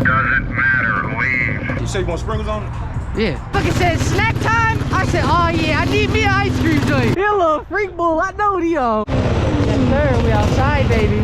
Doesn't matter, leave. You say you want sprinkles on it? Yeah. Fucking said snack time. I said, oh yeah, I need me an ice cream joint. He a little freak bull. I know he on. Yes sir, we outside, baby.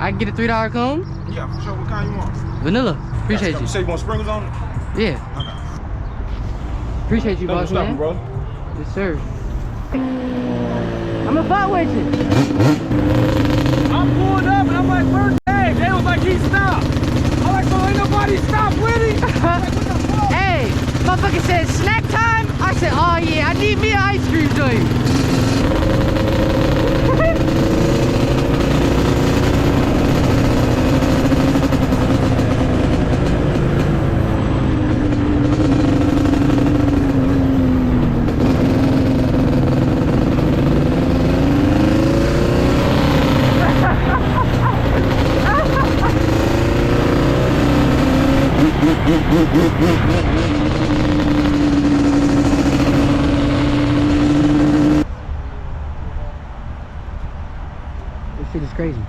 I can get a $3 cone? Yeah, for sure. What kind you want? Vanilla. Appreciate you. You say you want sprinkles on it? Yeah. Okay. Appreciate you, boss man. Bro. Yes, sir. I'm a fuck with you. I pulled up and I'm like, first day. They was like, he stopped. I'm like, so ain't nobody stopped with him? Like, what the fuck? Hey, motherfucker said snack time. I said, oh yeah, I need me an ice cream joint. This shit is crazy.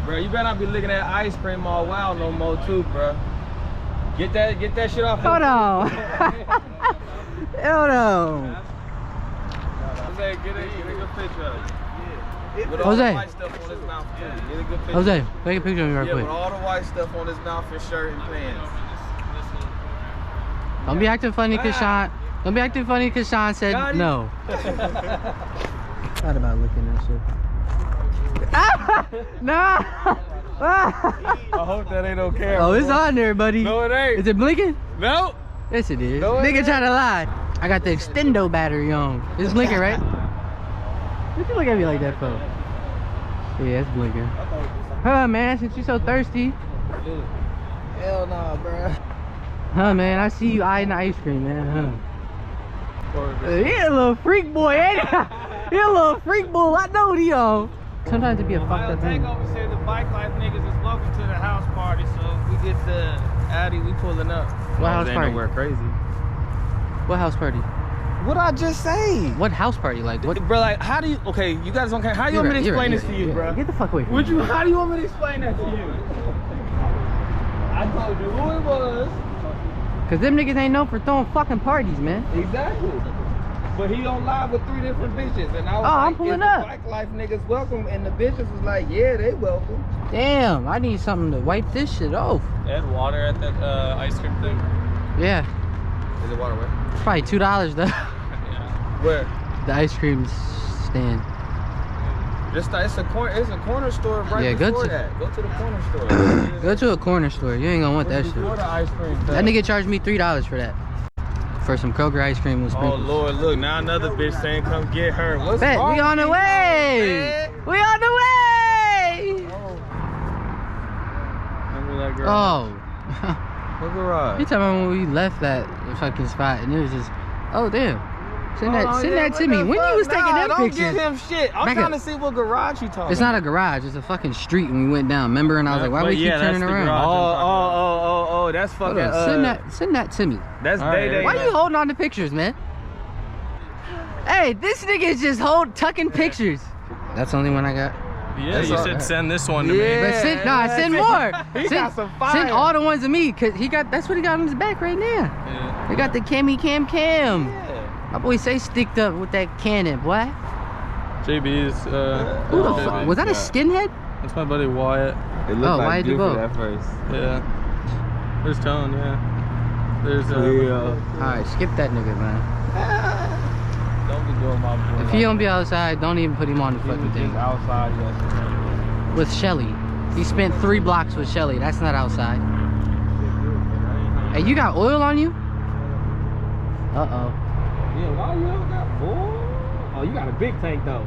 Bro, you better not be looking at ice cream all wild no more too, bro. Get that shit off. Hold on. Hold on. Jose, get a good picture of it. Yeah. With all Jose. the white stuff on his mouth too. Get a good picture. Jose, take a picture of me right Yeah, quick. with all the white stuff on his mouth and shirt and pants. Don't be acting funny cause Sean. Don't be acting funny cause Sean said Got him. no. Thought about looking at shit. Nah. I hope that ain't no camera. Oh, it's on there, buddy. No, it ain't. Is it blinking? No. Yes, it is. No, it Nigga ain't. trying to lie. I got the extendo battery on. It's blinking, right? What you look at me like that for? Yeah, it's blinking. Huh, man, since you so thirsty. Hell nah, bro. Huh, man, I see you eyeing the ice cream, man. He a little freak boy, ain't he? He a little freak boy. I know he on. Sometimes it be a fucked up thing. Takeover said the bike life niggas is welcome to the house party, so if we get the Addy, we pulling up. What house party? Nowhere crazy. What house party? What I just say? What house party? Like what? Bro, like, how do you? Okay, you guys don't care. How you want me to explain this to you, bro? Get the fuck away from Would me. you? How do you want me to explain that to you? I told you who it was. Cause them niggas ain't known for throwing fucking parties, man. Exactly. But he on live with 3 different bitches, and I was I'm like, pulling is the up. bike life niggas welcome? And the bitches was like, yeah, they welcome. Damn, I need something to wipe this shit off. They had water at that ice cream thing. Yeah, Is it water where? it's probably $2 though. Yeah. Where? The ice cream stand. It's a corner store right Yeah, go before to- that. Go to the corner store. Go to a corner store. You ain't gonna want that shit. Before the ice cream. That nigga charged me $3 for that. For some Kroger ice cream with Oh sprinkles. Lord, look, now another bitch saying come get her. What's Bet, wrong we on the with way. you, man? We on the way. Remember that girl? Oh. What garage? You talking about when we left that fucking spot and it was just, oh damn. Send that to me. When you was taking them don't pictures? Don't give him shit. I'm Back trying up. to see what garage you talking It's not a garage, it's a fucking street when we went down, remember? And I was like, why but we keep yeah, that's turning the around? garage. Oh, that's Hold fucking, on, send that to me. that's All right, Day Day. Why you holding on to pictures, man? Hey, this nigga is just tucking pictures. That's the only one I got. Yeah, That's you all should right. send this one to Yeah. me. But send more. He got some fire. Send all the ones to me, cause that's what he got on his back right now. Yeah. They got the Cammy Cam. Yeah. My boy say sticked up with that cannon, boy. JB's. Who the JB. fuck? Was that a skinhead? That's my buddy Wyatt. It looked Oh, like why you do Buford both? at first. Yeah. There's Tone, yeah. There's Alright, skip that nigga, man. Don't be doing my boy. If he don't be outside, don't even put him on the He fucking was thing. just outside yesterday. With Shelly. He spent 3 blocks with Shelly. That's not outside. Hey, you got oil on you? Uh-oh. Yeah, why you ever got 4? Oh, you got a big tank though.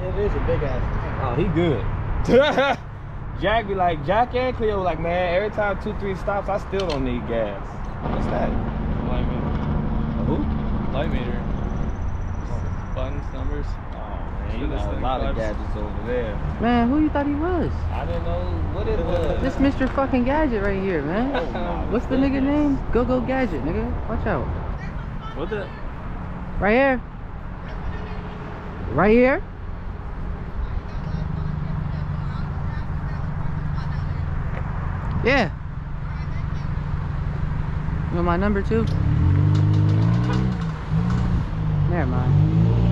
Yeah, it is a big ass. Oh, he good. Jack be like, Jack and Cleo like, man, every time 2-3 stops, I still don't need gas. What's that? light meter. Who? Light meter. buttons, numbers. Oh man, you Shit, this got a thing lot of flips. gadgets over there. Man, who you thought he was? I didn't know what it was. This Mr. fucking Gadget right here, man. Oh, my What's the nigga goodness. name? Go Gadget, nigga. Watch out. What the? Right here. Right here. Yeah. You want my number too? Never mind.